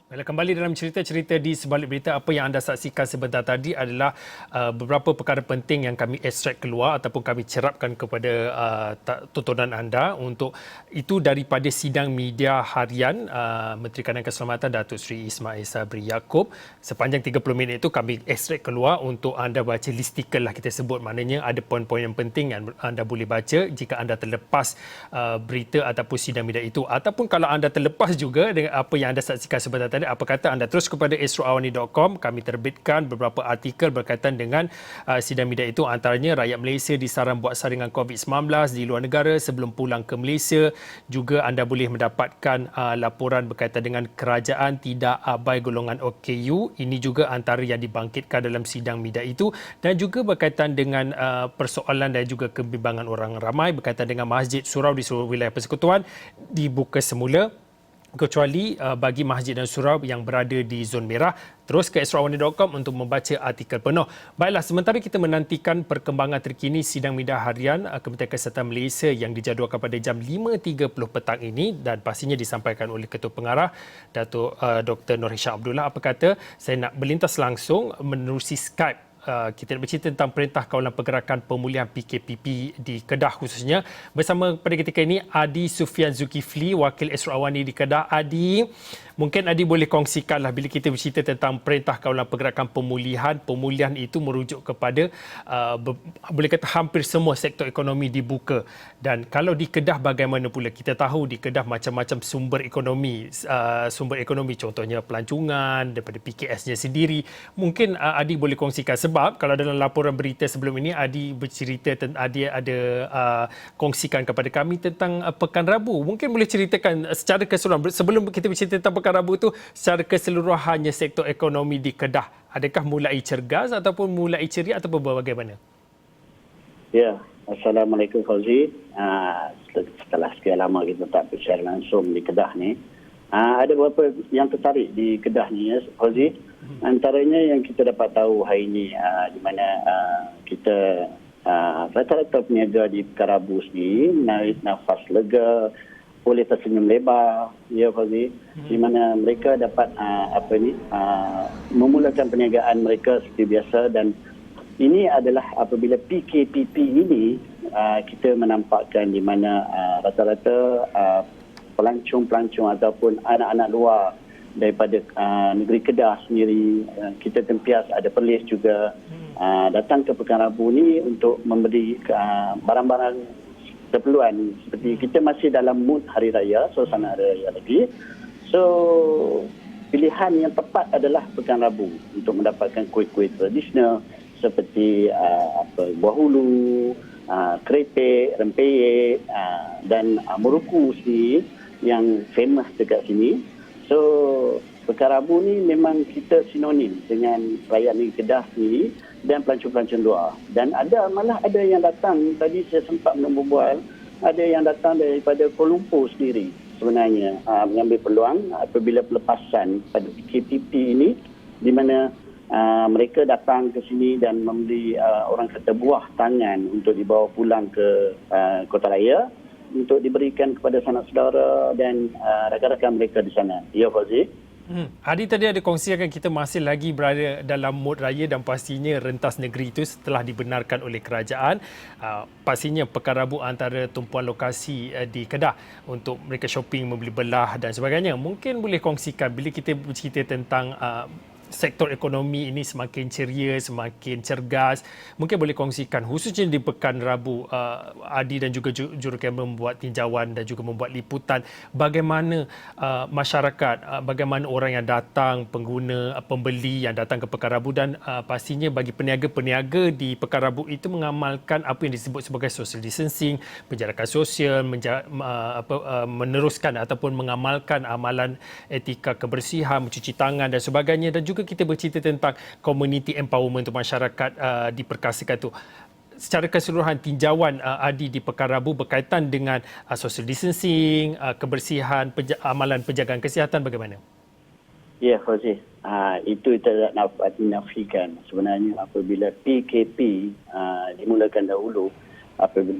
Baiklah, kembali dalam cerita-cerita di sebalik berita. Apa yang anda saksikan sebentar tadi adalah beberapa perkara penting yang kami ekstrak keluar ataupun kami cerapkan kepada tontonan anda untuk itu daripada sidang media harian Menteri Kanan Keselamatan Datuk Seri Ismail Sabri Yaakob. Sepanjang 30 minit itu kami ekstrak keluar untuk anda baca listicle lah kita sebut. Maknanya ada poin-poin yang penting yang anda boleh baca jika anda terlepas berita ataupun sidang media itu. Ataupun kalau anda terlepas juga dengan apa yang anda saksikan sebentar tadi, apa kata anda terus kepada astroawani.com. Kami terbitkan beberapa artikel berkaitan dengan sidang media itu, antaranya rakyat Malaysia disaran buat saringan COVID-19 di luar negara sebelum pulang ke Malaysia. Juga anda boleh mendapatkan laporan berkaitan dengan kerajaan tidak abai golongan OKU. Ini juga antara yang dibangkitkan dalam sidang media itu, dan juga berkaitan dengan persoalan dan juga kebimbangan orang ramai berkaitan dengan masjid surau di seluruh wilayah persekutuan dibuka semula kecuali bagi masjid dan surau yang berada di zon merah. Terus ke astroawani.com untuk membaca artikel penuh. Baiklah, sementara kita menantikan perkembangan terkini sidang media harian Kementerian Kesihatan Malaysia yang dijadualkan pada jam 5.30 petang ini dan pastinya disampaikan oleh Ketua Pengarah Datuk Dr. Nur Hisham Abdullah. Apa kata, saya nak berlintas langsung menerusi Skype. Kita nak bercerita tentang Perintah Kawalan Pergerakan Pemulihan PKPP di Kedah khususnya. Bersama pada ketika ini Adi Sufian Zulkifli, Wakil Astro Awani di Kedah. Adi, mungkin Adi boleh kongsikanlah bila kita bercerita tentang Perintah Kawalan Pergerakan Pemulihan itu merujuk kepada boleh kata hampir semua sektor ekonomi dibuka. Dan kalau di Kedah bagaimana pula? Kita tahu di Kedah macam-macam sumber ekonomi, contohnya pelancongan daripada PKS-nya sendiri. Mungkin Adi boleh kongsikan, sebab kalau dalam laporan berita sebelum ini Adi bercerita tentang Adi ada kongsikan kepada kami tentang Pekan Rabu. Mungkin boleh ceritakan secara keseluruhan sebelum kita bercerita tentang Pekan Rabu itu, secara keseluruhannya sektor ekonomi di Kedah, adakah mulai cergas ataupun mulai ceria ataupun bagaimana? Ya, Assalamualaikum Fauzi. Setelah sekian lama kita tak bersiar langsung di Kedah ni, ada beberapa yang tertarik di Kedah ni, ya Fauzi. Antaranya yang kita dapat tahu hari ini, di mana kita rata-rata peniaga di Pekan Rabu sendiri menarik nafas lega, boleh tersenyum lebar, ya Fauzi, di mana mereka dapat memulakan perniagaan mereka seperti biasa. Dan ini adalah apabila PKPP ini kita menampakkan di mana rata-rata pelancong-pelancong ataupun anak-anak luar daripada negeri Kedah sendiri, kita tempias ada Perlis juga datang ke Pekan Rabu ni untuk membeli barang-barang keperluan. Seperti kita masih dalam mood hari raya, suasana hari raya lagi. So pilihan yang tepat adalah Pekan Rabu untuk mendapatkan kuih-kuih tradisional seperti buah hulu, keripik, rempeyek dan muruku sendiri yang famous dekat sini. So Pekan Rabu ni memang kita sinonim dengan rakyat negeri Kedah sendiri dan pelancong-pelancong luar. Dan malah ada yang datang, tadi saya sempat berbual, ada yang datang daripada Kuala Lumpur sendiri sebenarnya mengambil peluang apabila pelepasan pada PKPP ini, di mana mereka datang ke sini dan membeli orang kata buah tangan untuk dibawa pulang ke Kota Raya untuk diberikan kepada sanak saudara dan rakan-rakan mereka di sana. Ya Fauzi. Adi tadi ada kongsikan kita masih lagi berada dalam mood raya dan pastinya rentas negeri itu setelah dibenarkan oleh kerajaan. Pastinya Pekan Rabu antara tumpuan lokasi di Kedah untuk mereka shopping, membeli belah dan sebagainya. Mungkin boleh kongsikan bila kita bercerita tentang sektor ekonomi ini semakin ceria, semakin cergas. Mungkin boleh kongsikan khususnya di Pekan Rabu, Adi dan juga jurukamera membuat tinjauan dan juga membuat liputan bagaimana masyarakat, bagaimana orang yang datang, pengguna, pembeli yang datang ke Pekan Rabu, dan pastinya bagi peniaga-peniaga di Pekan Rabu itu mengamalkan apa yang disebut sebagai social distancing, penjarakan sosial, meneruskan ataupun mengamalkan amalan etika kebersihan, mencuci tangan dan sebagainya. Dan juga kita bercerita tentang community empowerment untuk masyarakat diperkasakan itu. Secara keseluruhan tinjauan Adi di Pekan Rabu berkaitan dengan social distancing, kebersihan, amalan penjagaan kesihatan bagaimana? Ya Fauzi, itu tidak dapat dinafikan. Sebenarnya apabila PKP dimulakan dahulu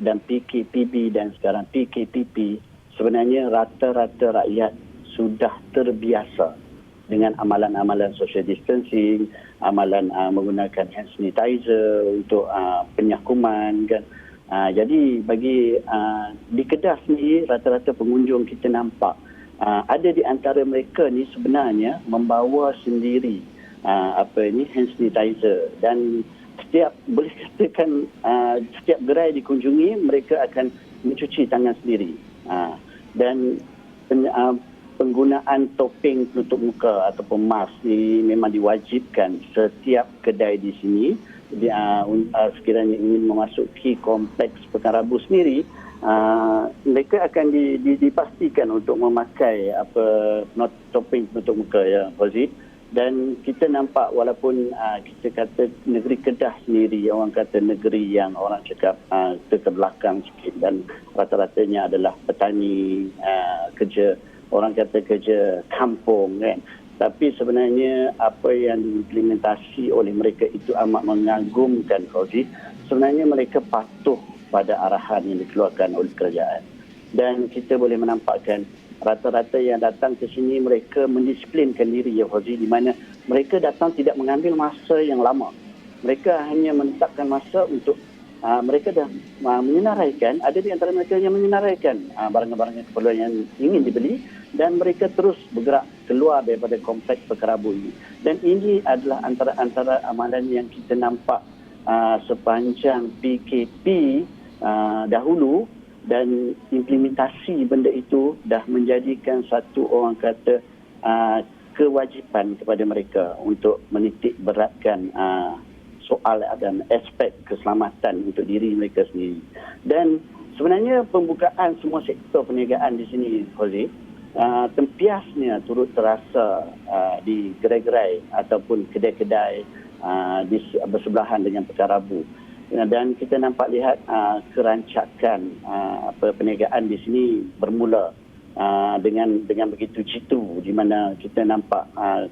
dan PKPB dan sekarang PKPP, sebenarnya rata-rata rakyat sudah terbiasa dengan amalan-amalan social distancing, amalan menggunakan hand sanitizer untuk penyakuman kan. Jadi bagi di Kedah sendiri rata-rata pengunjung kita nampak ada di antara mereka ni sebenarnya membawa sendiri hand sanitizer, dan setiap boleh katakan setiap gerai dikunjungi mereka akan mencuci tangan sendiri. Dan penggunaan topeng penutup muka ataupun mask ni memang diwajibkan setiap kedai di sini. Sekiranya ingin memasuki kompleks Pekan Rabu sendiri, mereka akan dipastikan untuk memakai topeng penutup muka, ya Fauzi. Dan kita nampak walaupun kita kata negeri Kedah sendiri, orang kata negeri yang orang cakap terbelakang sikit dan rata-ratanya adalah petani, orang kata kerja kampung kan. Tapi sebenarnya apa yang diimplementasi oleh mereka itu amat mengagumkan, Fauzi. Sebenarnya mereka patuh pada arahan yang dikeluarkan oleh kerajaan. Dan kita boleh menampakkan rata-rata yang datang ke sini mereka mendisiplinkan diri, ya Fauzi, di mana mereka datang tidak mengambil masa yang lama. Mereka hanya menetapkan masa untuk mereka dah menyenaraikan, ada di antara mereka yang menyenaraikan barang-barang keperluan yang ingin dibeli, dan mereka terus bergerak keluar daripada kompleks Pekan Rabu ini. Dan ini adalah antara amalan yang kita nampak sepanjang PKP dahulu, dan implementasi benda itu dah menjadikan satu orang kata kewajipan kepada mereka untuk menitik beratkan soal dan aspek keselamatan untuk diri mereka sendiri. Dan sebenarnya pembukaan semua sektor perniagaan di sini, Fauzi, tempiasnya turut terasa di gerai-gerai ataupun kedai-kedai bersebelahan dengan Pekan Rabu. Dan kita nampak lihat kerancakan perniagaan di sini bermula dengan begitu jitu, di mana kita nampak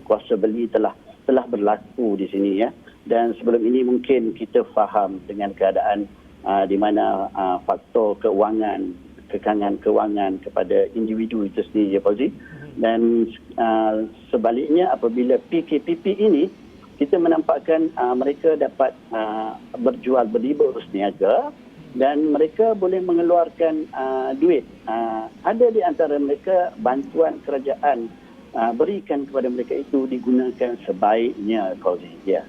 kuasa beli telah berlaku di sini, ya. Dan sebelum ini mungkin kita faham dengan keadaan di mana faktor keuangan, kekangan keuangan kepada individu itu sendiri, ya Fauzi. Dan sebaliknya apabila PKPP ini, kita menampakkan mereka dapat berjual beli berniaga dan mereka boleh mengeluarkan duit. Ada di antara mereka bantuan kerajaan berikan kepada mereka itu digunakan sebaiknya, Fauzi. Ya.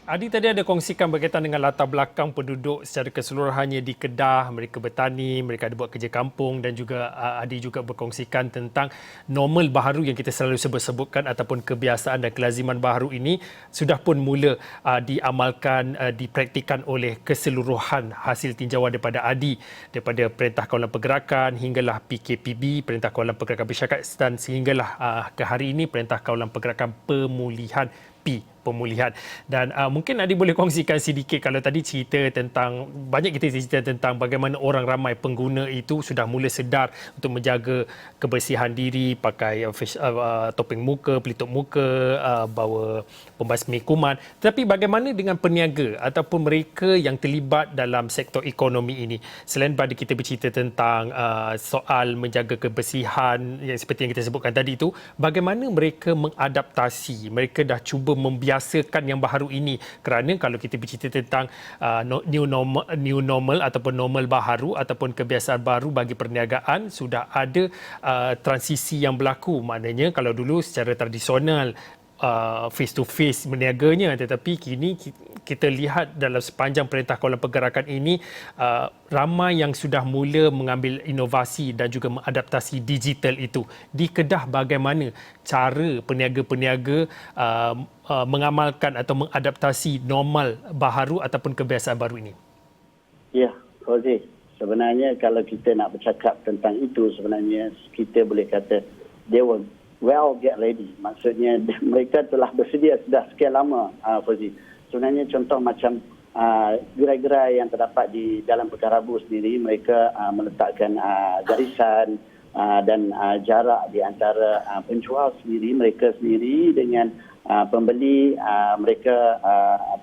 Adi tadi ada kongsikan berkaitan dengan latar belakang penduduk secara keseluruhannya di Kedah. Mereka bertani, mereka ada buat kerja kampung, dan juga Adi juga berkongsikan tentang normal baharu yang kita selalu sebut-sebutkan ataupun kebiasaan dan kelaziman baharu ini sudah pun mula diamalkan, dipraktikan oleh keseluruhan hasil tinjauan daripada Adi, daripada Perintah Kawalan Pergerakan hinggalah PKPB, Perintah Kawalan Pergerakan Masyarakat, dan sehinggalah ke hari ini Perintah Kawalan Pergerakan Pemulihan pemulihan. Dan mungkin Adi boleh kongsikan sedikit, kalau tadi cerita tentang, banyak kita cerita tentang bagaimana orang ramai pengguna itu sudah mula sedar untuk menjaga kebersihan diri, pakai topeng muka, pelitup muka, bawa pembasmi kuman. Tapi bagaimana dengan peniaga ataupun mereka yang terlibat dalam sektor ekonomi ini? Selain pada kita bercerita tentang soal menjaga kebersihan yang seperti yang kita sebutkan tadi itu, bagaimana mereka mengadaptasi, mereka dah cuba membiasakan yang baharu ini, kerana kalau kita bercerita tentang new normal ataupun normal baharu ataupun kebiasaan baru bagi perniagaan, sudah ada transisi yang berlaku. Maknanya kalau dulu secara tradisional face to face berniaganya, tetapi kini kita lihat dalam sepanjang Perintah Kawalan Pergerakan ini ramai yang sudah mula mengambil inovasi dan juga mengadaptasi digital itu. Di Kedah bagaimana cara peniaga-peniaga mengamalkan atau mengadaptasi normal baharu ataupun kebiasaan baru ini? Ya, Fauzi, sebenarnya kalau kita nak bercakap tentang itu, sebenarnya kita boleh kata they were well get ready. Maksudnya mereka telah bersedia sudah sekian lama, Fauzi. Sebenarnya contoh macam gerai-gerai yang terdapat di dalam Pekan Rabu sendiri, mereka meletakkan garisan dan jarak di antara penjual sendiri, mereka sendiri dengan pembeli. Mereka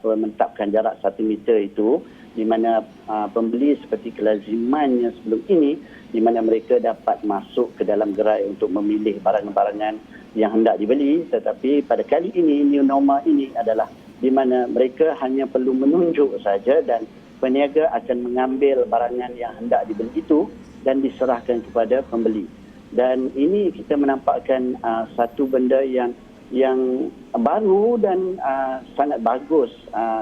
menetapkan jarak 1 meter itu, di mana pembeli seperti kelazimannya sebelum ini, di mana mereka dapat masuk ke dalam gerai untuk memilih barang-barangan yang hendak dibeli. Tetapi pada kali ini, new normal ini adalah di mana mereka hanya perlu menunjuk saja dan peniaga akan mengambil barangan yang hendak dibeli itu dan diserahkan kepada pembeli. Dan ini kita menampakkan satu benda yang baru dan sangat bagus.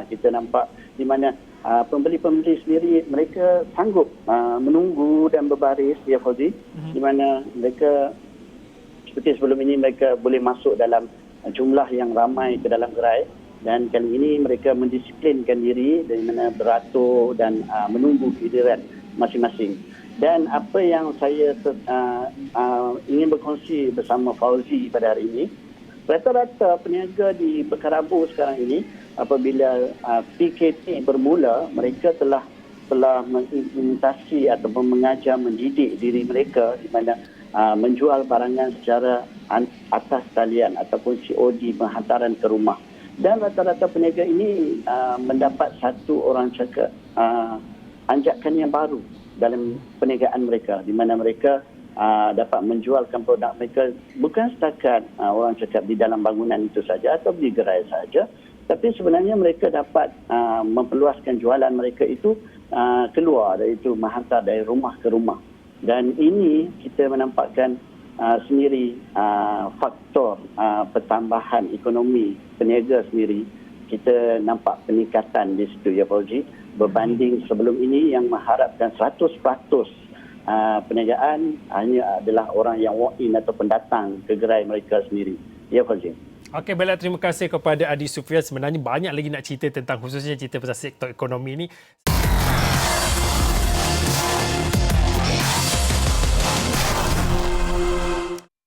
Kita nampak di mana pembeli-pembeli sendiri mereka sanggup menunggu dan berbaris, ya Fauzi, di mana mereka seperti sebelum ini mereka boleh masuk dalam jumlah yang ramai ke dalam gerai, dan kali ini mereka mendisiplinkan diri dari mana beratur dan menunggu giliran masing-masing. Dan apa yang saya ingin berkongsi bersama Fauzi pada hari ini, rata-rata peniaga di Pekan Rabu sekarang ini, apabila PKP bermula, mereka telah mengimplementasi ataupun mengajar, mendidik diri mereka di mana menjual barangan secara atas talian ataupun COD, penghantaran ke rumah. Dan rata-rata peniaga ini mendapat satu orang cakap anjakan yang baru dalam perniagaan mereka, di mana mereka dapat menjualkan produk mereka bukan setakat orang cakap di dalam bangunan itu saja atau di gerai saja, tapi sebenarnya mereka dapat memperluaskan jualan mereka itu keluar dari itu, menghantar dari rumah ke rumah. Dan ini kita menampakkan sendiri faktor pertambahan ekonomi peniaga sendiri. Kita nampak peningkatan di situ, ya Fauzi, berbanding sebelum ini yang mengharapkan 100% perniagaan hanya adalah orang yang walk-in atau pendatang ke gerai mereka sendiri. Ya Fauzi. Okey, baiklah, terima kasih kepada Adi Sufian. Sebenarnya banyak lagi nak cerita tentang, khususnya cerita pasal sektor ekonomi ini.